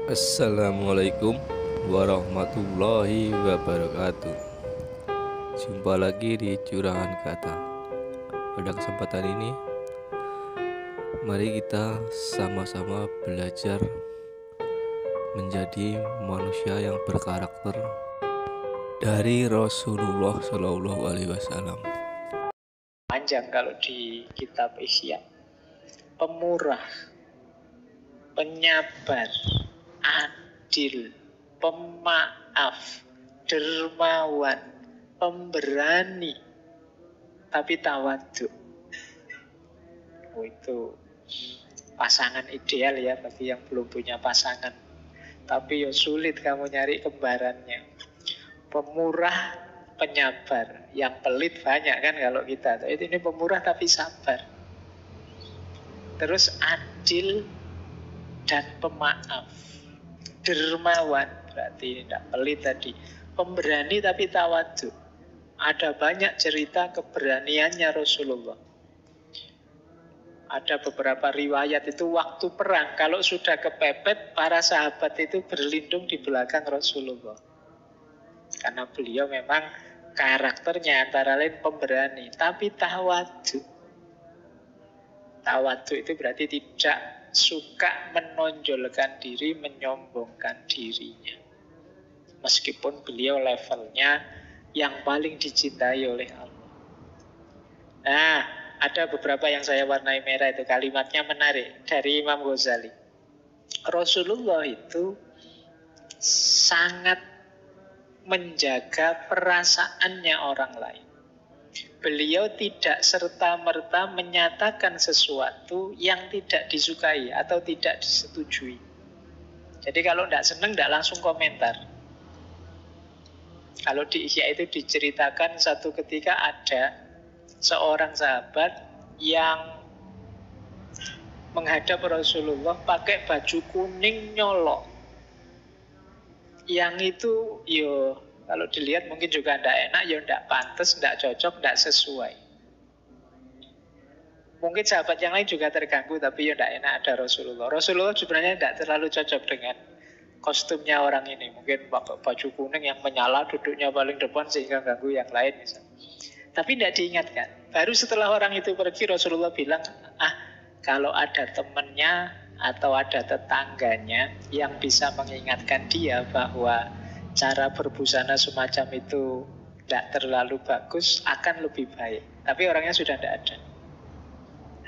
Assalamualaikum warahmatullahi wabarakatuh. Jumpa lagi di Curahan Kata. Pada kesempatan ini, mari kita sama-sama belajar menjadi manusia yang berkarakter dari Rasulullah Shallallahu Alaihi Wasallam. Panjang kalau di kitab Ihya. Pemurah, penyabar, adil, pemaaf, dermawan, pemberani, tapi tawadhu. Itu pasangan ideal ya bagi yang belum punya pasangan. Tapi ya sulit kamu nyari kembarannya. Pemurah, penyabar. Yang pelit banyak kan kalau kita. Ini pemurah tapi sabar. Terus adil dan pemaaf. Dermawan, berarti tidak pelit tadi. Pemberani tapi tawadhu. Ada banyak cerita keberaniannya Rasulullah. Ada beberapa riwayat itu waktu perang, kalau sudah kepepet, para sahabat itu berlindung di belakang Rasulullah. Karena beliau memang karakternya antara lain pemberani, tapi tawadhu. Tawadhu itu berarti tidak suka menonjolkan diri, menyombongkan dirinya. Meskipun beliau levelnya yang paling dicintai oleh Allah. Nah, ada beberapa yang saya warnai merah itu, kalimatnya menarik dari Imam Ghazali. Rasulullah itu sangat menjaga perasaannya orang lain. Beliau tidak serta-merta menyatakan sesuatu yang tidak disukai atau tidak disetujui. Jadi kalau tidak senang, tidak langsung komentar. Kalau di Ihya itu diceritakan satu ketika ada seorang sahabat yang menghadap Rasulullah pakai baju kuning nyolok. Yang itu kalau dilihat mungkin juga tidak enak, tidak pantas, tidak cocok, tidak sesuai. Mungkin sahabat yang lain juga terganggu, tapi tidak enak ada Rasulullah. Rasulullah sebenarnya tidak terlalu cocok dengan kostumnya orang ini. Mungkin pakai baju kuning yang menyala, duduknya paling depan sehingga ganggu yang lain misalnya. Tapi tidak diingatkan. Baru setelah orang itu pergi, Rasulullah bilang, kalau ada temannya atau ada tetangganya yang bisa mengingatkan dia bahwa cara berbusana semacam itu tidak terlalu bagus, akan lebih baik. Tapi orangnya sudah tidak ada.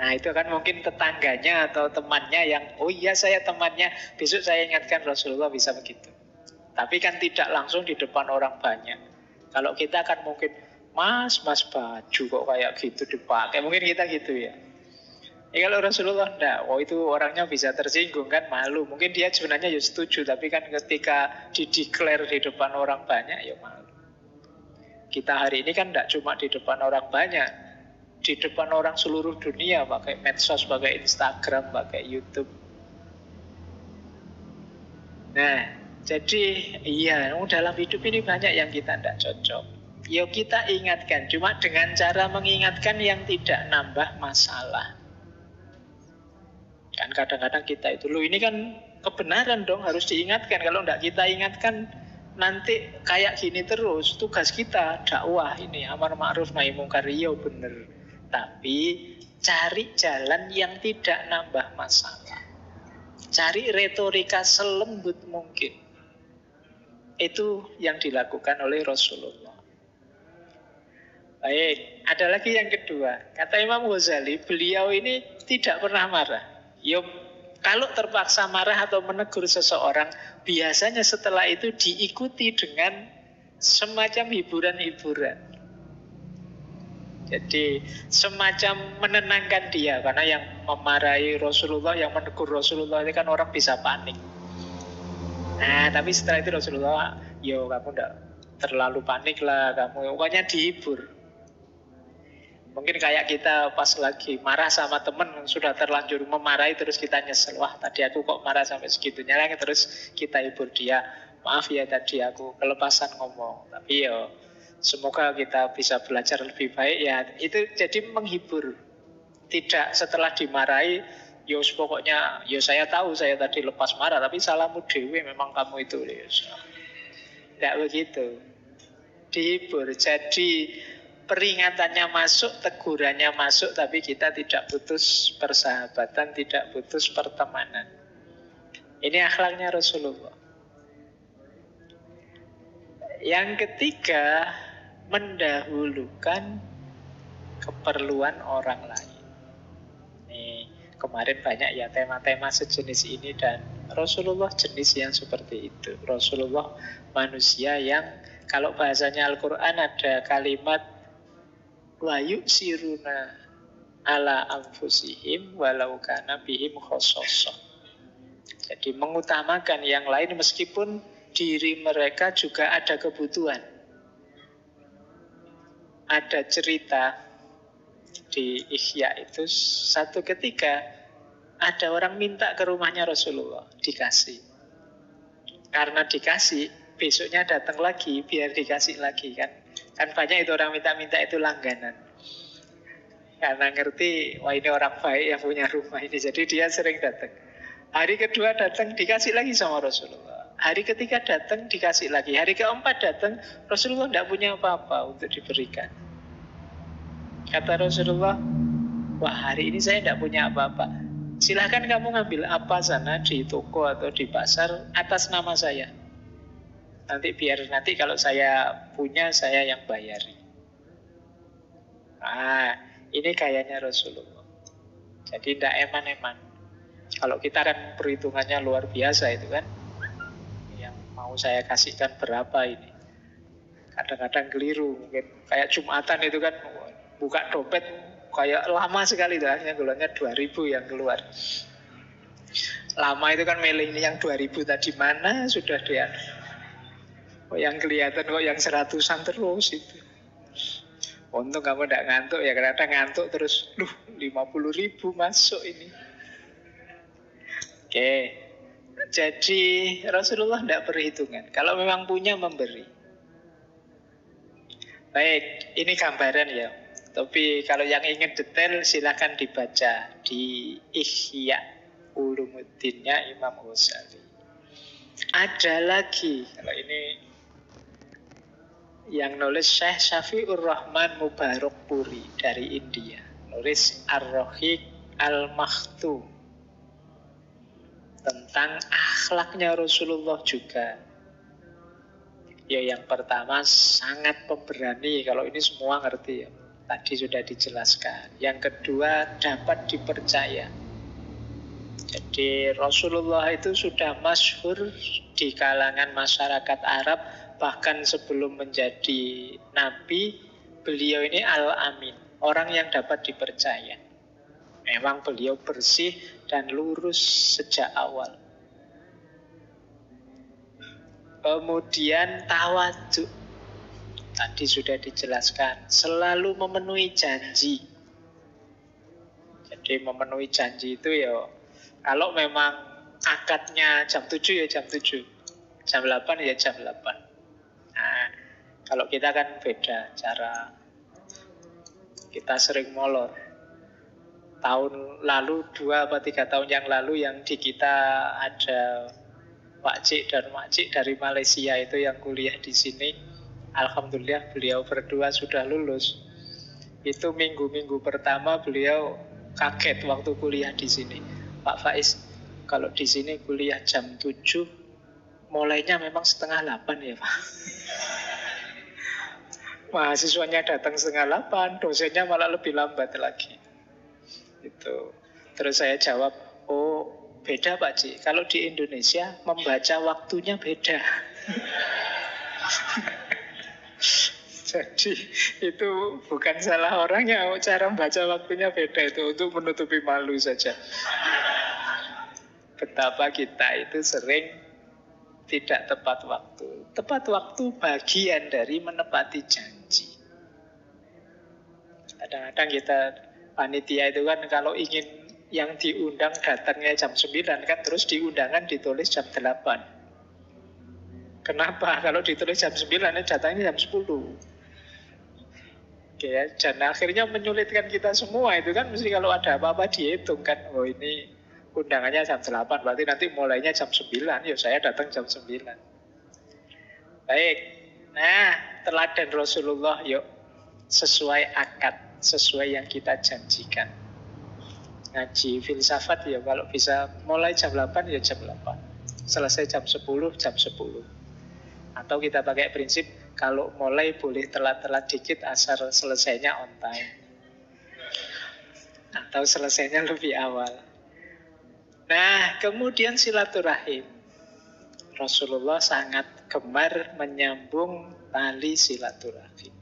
Nah itu kan mungkin tetangganya atau temannya yang, oh iya saya temannya, besok saya ingatkan. Rasulullah bisa begitu. Tapi kan tidak langsung di depan orang banyak. Kalau kita kan mungkin, mas baju kok kayak gitu dipakai, mungkin kita gitu ya. Kalau Rasulullah enggak, itu orangnya bisa tersinggung kan, malu. Mungkin dia sebenarnya ya setuju, tapi kan ketika dideklar di depan orang banyak ya malu. Kita hari ini kan enggak cuma di depan orang banyak, di depan orang seluruh dunia, pakai medsos, pakai Instagram, pakai YouTube. Nah, jadi dalam hidup ini banyak yang kita enggak cocok. Ya kita ingatkan, cuma dengan cara mengingatkan yang tidak nambah masalah. Kan kadang-kadang kita itu, ini kan kebenaran dong, harus diingatkan. Kalau tidak kita ingatkan, nanti kayak gini terus. Tugas kita dakwah ini, amar ma'ruf nahi mungkar, bener. Tapi cari jalan yang tidak nambah masalah. Cari retorika selembut mungkin. Itu yang dilakukan oleh Rasulullah. Baik, ada lagi yang kedua. Kata Imam Ghazali, beliau ini tidak pernah marah. Kalau terpaksa marah atau menegur seseorang, biasanya setelah itu diikuti dengan semacam hiburan-hiburan. Jadi semacam menenangkan dia. Karena yang memarahi Rasulullah, yang menegur Rasulullah itu kan orang bisa panik. Nah, tapi setelah itu Rasulullah, kamu tidak terlalu panik lah, kamu pokoknya dihibur. Mungkin kayak kita pas lagi marah sama temen, sudah terlanjur memarahi, terus kita nyesel, wah tadi aku kok marah sampai segitunya lagi, terus kita hibur dia, maaf ya tadi aku kelepasan ngomong, tapi semoga kita bisa belajar lebih baik ya. Itu jadi menghibur. Tidak setelah dimarahi Yos pokoknya, ya saya tahu saya tadi lepas marah, tapi salahmu dewe memang kamu itu. Tidak begitu. Dihibur. Jadi peringatannya masuk, tegurannya masuk, tapi kita tidak putus persahabatan, tidak putus pertemanan. Ini akhlaknya Rasulullah. Yang ketiga, mendahulukan keperluan orang lain. Nih, kemarin banyak ya tema-tema sejenis ini, dan Rasulullah jenis yang seperti itu. Rasulullah manusia yang, kalau bahasanya Al-Quran ada kalimat wa yu'siruna ala anfusihim walau kana bihim khososoh. Jadi mengutamakan yang lain meskipun diri mereka juga ada kebutuhan. Ada cerita di Ihya itu, satu ketika ada orang minta ke rumahnya Rasulullah, dikasih. Karena dikasih, besoknya datang lagi biar dikasih lagi kan. Kan banyak itu orang minta-minta itu langganan. Karena ngerti, wah ini orang baik yang punya rumah ini, jadi dia sering datang. Hari kedua datang, dikasih lagi sama Rasulullah. Hari ketiga datang, dikasih lagi. Hari keempat datang, Rasulullah tidak punya apa-apa untuk diberikan. Kata Rasulullah, wah hari ini saya tidak punya apa-apa. Silahkan kamu ngambil apa sana di toko atau di pasar atas nama saya. Nanti kalau saya punya, saya yang bayari. Ini kayaknya Rasulullah. Jadi tidak eman-eman. Kalau kita kan perhitungannya luar biasa itu kan. Yang mau saya kasihkan berapa ini. Kadang-kadang keliru. Mungkin kayak Jumatan itu kan, buka dompet kayak lama sekali tuh, hanya gulanya 2.000 yang keluar. Lama itu kan milih ini yang 2.000 tadi mana sudah dia. Kok yang kelihatan kok yang 100-an terus itu. Untung kamu tidak ngantuk ya, karena ngantuk terus 50.000 masuk ini. Oke. Jadi Rasulullah tidak perhitungan. Kalau memang punya, memberi. Baik, ini gambaran ya. Tapi kalau yang ingin detail silahkan dibaca di Ihya Ulumuddinnya Imam Ghazali. Ada lagi, kalau ini yang nulis Syekh Syafi'ur Rahman Mubarakpuri dari India, nulis Ar-Rahiq Al-Makhtum tentang akhlaknya Rasulullah juga. Ya yang pertama sangat pemberani, kalau ini semua ngerti ya. Tadi sudah dijelaskan. Yang kedua dapat dipercaya. Jadi Rasulullah itu sudah masyhur di kalangan masyarakat Arab. Bahkan sebelum menjadi Nabi, beliau ini Al-Amin, orang yang dapat dipercaya. Memang beliau bersih dan lurus sejak awal. Kemudian tawadhu, tadi sudah dijelaskan, selalu memenuhi janji. Jadi memenuhi janji itu ya, kalau memang akadnya jam 7 ya jam 7, jam 8 ya jam 8. Nah, kalau kita kan beda cara. Kita sering molor. Tahun lalu, 2 atau 3 tahun yang lalu, yang di kita ada Pak Cik dan Mak Cik dari Malaysia itu yang kuliah di sini. Alhamdulillah beliau berdua sudah lulus. Itu minggu-minggu pertama beliau kaget waktu kuliah di sini. Pak Faiz, kalau di sini kuliah jam 7, mulainya memang 7:30 ya Pak. Mahasiswanya datang 7:30, dosennya malah lebih lambat lagi. Itu. Terus saya jawab, oh beda Pak Cik, kalau di Indonesia membaca waktunya beda. Jadi itu bukan salah orangnya, cara membaca waktunya beda, itu untuk menutupi malu saja. Betapa kita itu sering tidak tepat waktu. Tepat waktu bagian dari menepati janji. Kadang-kadang kita panitia itu kan kalau ingin yang diundang datangnya jam 9 kan, terus di undangan ditulis jam 8. Kenapa? Kalau ditulis jam 9 datangnya jam 10. Oke ya, dan akhirnya menyulitkan kita semua itu kan, mesti kalau ada apa-apa dihitung kan, oh ini undangannya jam 8, berarti nanti mulainya jam 9, ya saya datang jam 9. Baik, nah teladan Rasulullah yuk, sesuai akad, sesuai yang kita janjikan. Ngaji filsafat ya kalau bisa mulai jam 8 ya jam 8, selesai jam 10, jam 10. Atau kita pakai prinsip kalau mulai boleh telat-telat dikit asal selesainya on time, atau selesainya lebih awal. Nah, kemudian silaturahim. Rasulullah sangat gemar menyambung tali silaturahim.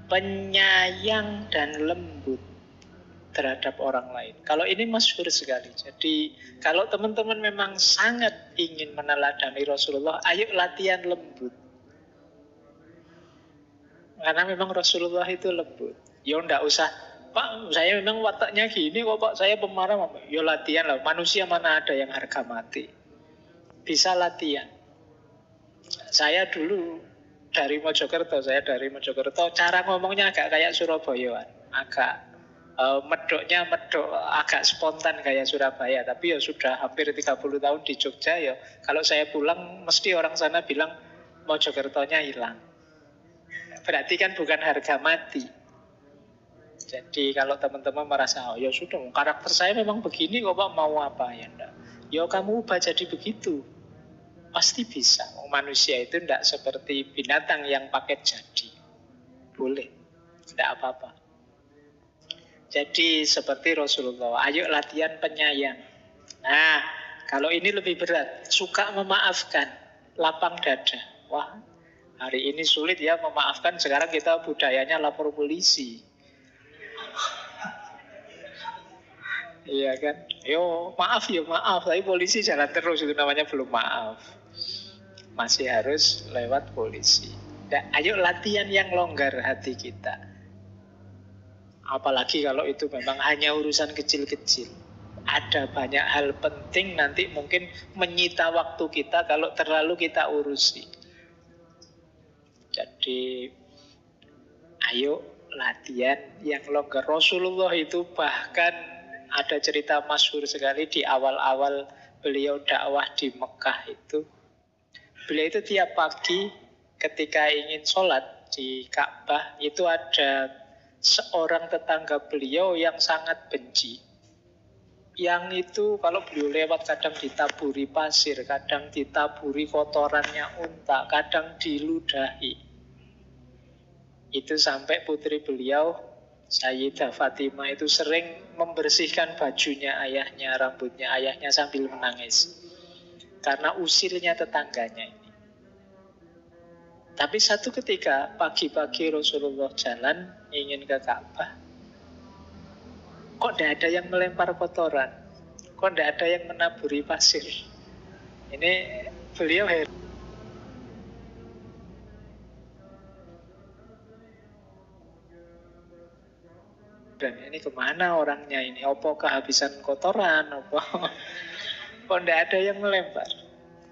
Penyayang dan lembut terhadap orang lain. Kalau ini masyhur sekali. Jadi kalau teman-teman memang sangat ingin meneladani Rasulullah, ayo latihan lembut. Karena memang Rasulullah itu lembut. Ya enggak usah, Pak, saya memang wataknya gini kok Pak, saya pemarah. Ya latihan lah, manusia mana ada yang harga mati. Bisa latihan. Saya dulu dari Mojokerto, cara ngomongnya agak kayak Surabayaan. Agak medoknya medok, agak spontan kayak Surabaya. Tapi ya sudah hampir 30 tahun di Jogja ya. Kalau saya pulang, mesti orang sana bilang Mojokertonya hilang. Berarti kan bukan harga mati. Jadi kalau teman-teman merasa, oh ya sudah, karakter saya memang begini kok Pak, mau apa ya enggak. Ya kamu ubah jadi begitu. Pasti bisa. Manusia itu tidak seperti binatang yang paket jadi. Boleh. Tidak apa-apa. Jadi seperti Rasulullah, ayo latihan penyayang. Nah, kalau ini lebih berat, suka memaafkan, lapang dada. Wah, hari ini sulit ya memaafkan, sekarang kita budayanya lapor polisi. Iya kan? Yo, maaf ya maaf, tapi polisi jalan terus, itu namanya belum maaf. Masih harus lewat polisi. Nah, ayo latihan yang longgar hati kita. Apalagi kalau itu memang hanya urusan kecil-kecil. Ada banyak hal penting nanti mungkin menyita waktu kita kalau terlalu kita urusi. Jadi ayo latihan yang longgar. Rasulullah itu bahkan ada cerita masyhur sekali di awal-awal beliau dakwah di Mekah itu. Beliau itu tiap pagi ketika ingin sholat di Ka'bah itu ada seorang tetangga beliau yang sangat benci. Yang itu kalau beliau lewat kadang ditaburi pasir, kadang ditaburi kotorannya unta, kadang diludahi. Itu sampai putri beliau, Sayyidah Fatimah itu sering membersihkan bajunya ayahnya, rambutnya ayahnya sambil menangis. Karena usilnya tetangganya ini. Tapi satu ketika pagi-pagi Rasulullah jalan ingin ke Ka'bah, kok tidak ada yang melempar kotoran, kok tidak ada yang menaburi pasir. Ini beliau heran. Dan ini kemana orangnya ini? Apa kehabisan kotoran? Apa? Kok tidak ada yang melempar?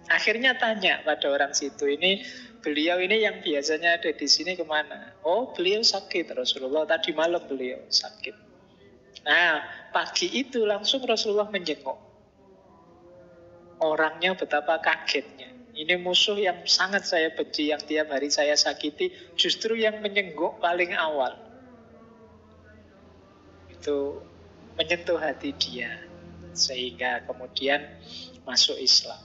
Akhirnya tanya pada orang situ, ini beliau ini yang biasanya ada di sini kemana? Oh, beliau sakit Rasulullah, tadi malam beliau sakit. Nah, pagi itu langsung Rasulullah menjenguk. Orangnya betapa kagetnya. Ini musuh yang sangat saya benci, yang tiap hari saya sakiti, justru yang menjenguk paling awal. Itu menyentuh hati dia, sehingga kemudian masuk Islam.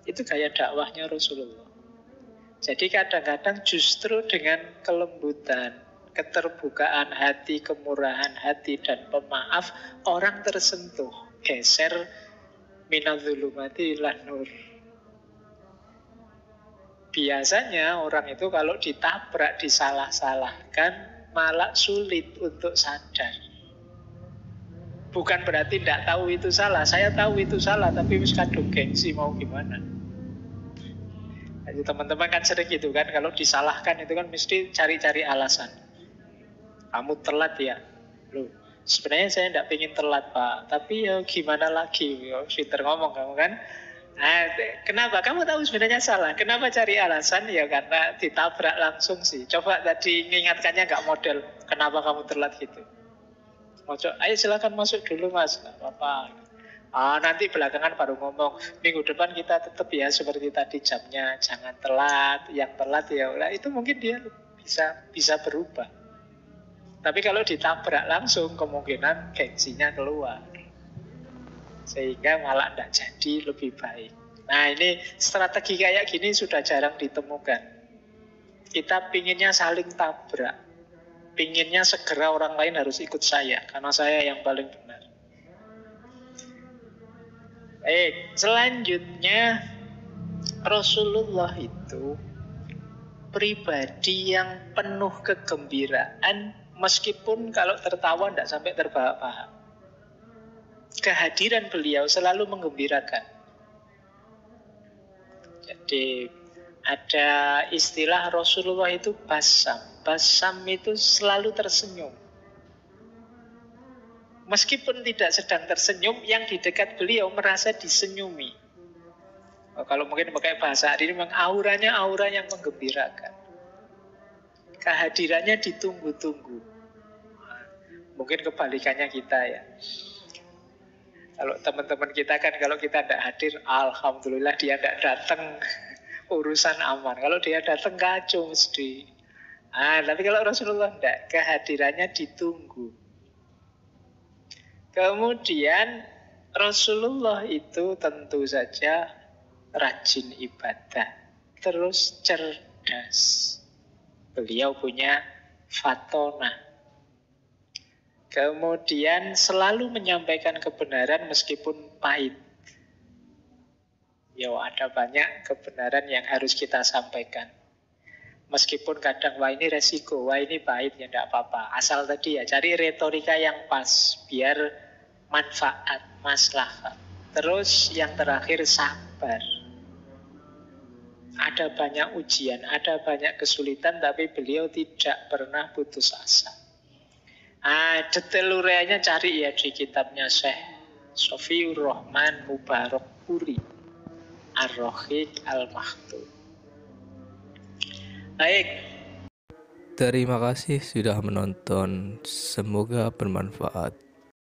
Itu gaya dakwahnya Rasulullah. Jadi kadang-kadang justru dengan kelembutan, keterbukaan hati, kemurahan hati, dan pemaaf, orang tersentuh, geser minadzulumati ilan nur. Biasanya orang itu kalau ditabrak, disalah-salahkan, malah sulit untuk sadar. Bukan berarti tidak tahu itu salah. Saya tahu itu salah, tapi wis kadung gengsi, mau gimana. Jadi teman-teman kan sering gitu kan, kalau disalahkan itu kan mesti cari-cari alasan. Kamu telat ya. Loh, sebenarnya saya tidak pengen telat Pak, tapi ya gimana lagi. Fitter ngomong kamu kan. Nah, kenapa? Kamu tahu sebenarnya salah. Kenapa cari alasan? Ya karena ditabrak langsung sih. Coba tadi mengingatkannya nggak model. Kenapa kamu telat gitu? Ayo silakan masuk dulu mas, nggak apa-apa. Nanti belakangan baru ngomong, minggu depan kita tetap ya seperti tadi jamnya, jangan telat. Yang telat ya udah, itu mungkin dia bisa berubah. Tapi kalau ditabrak langsung, kemungkinan gengsinya keluar. Sehingga malah tidak jadi lebih baik. Nah, ini strategi kayak gini sudah jarang ditemukan. Kita pinginnya saling tabrak. Pinginnya segera orang lain harus ikut saya, karena saya yang paling benar. Selanjutnya, Rasulullah itu pribadi yang penuh kegembiraan, meskipun kalau tertawa tidak sampai terbahak-bahak. Kehadiran beliau selalu menggembirakan. Jadi ada istilah Rasulullah itu basam. Basam itu selalu tersenyum. Meskipun tidak sedang tersenyum, yang di dekat beliau merasa disenyumi. Kalau mungkin pakai bahasa hari ini, memang auranya aura yang menggembirakan. Kehadirannya ditunggu-tunggu. Mungkin kebalikannya kita ya. Kalau teman-teman kita kan, kalau kita tidak hadir, alhamdulillah dia tidak datang, urusan aman. Kalau dia datang kacau mesti. Tapi kalau Rasulullah tidak, kehadirannya ditunggu. Kemudian Rasulullah itu tentu saja rajin ibadah, terus cerdas. Beliau punya fatona. Kemudian selalu menyampaikan kebenaran meskipun pahit. Ya, ada banyak kebenaran yang harus kita sampaikan. Meskipun kadang, wah ini resiko, wah ini pahit, ya tidak apa-apa. Asal tadi ya, cari retorika yang pas, biar manfaat, maslahat. Terus yang terakhir, sabar. Ada banyak ujian, ada banyak kesulitan, tapi beliau tidak pernah putus asa. Detail ureanya cari ya di kitabnya Syekh Sofiur Rahman Mubarak Puri, Ar-Rahiq Al-Maktum. Baik. Terima kasih sudah menonton. Semoga bermanfaat.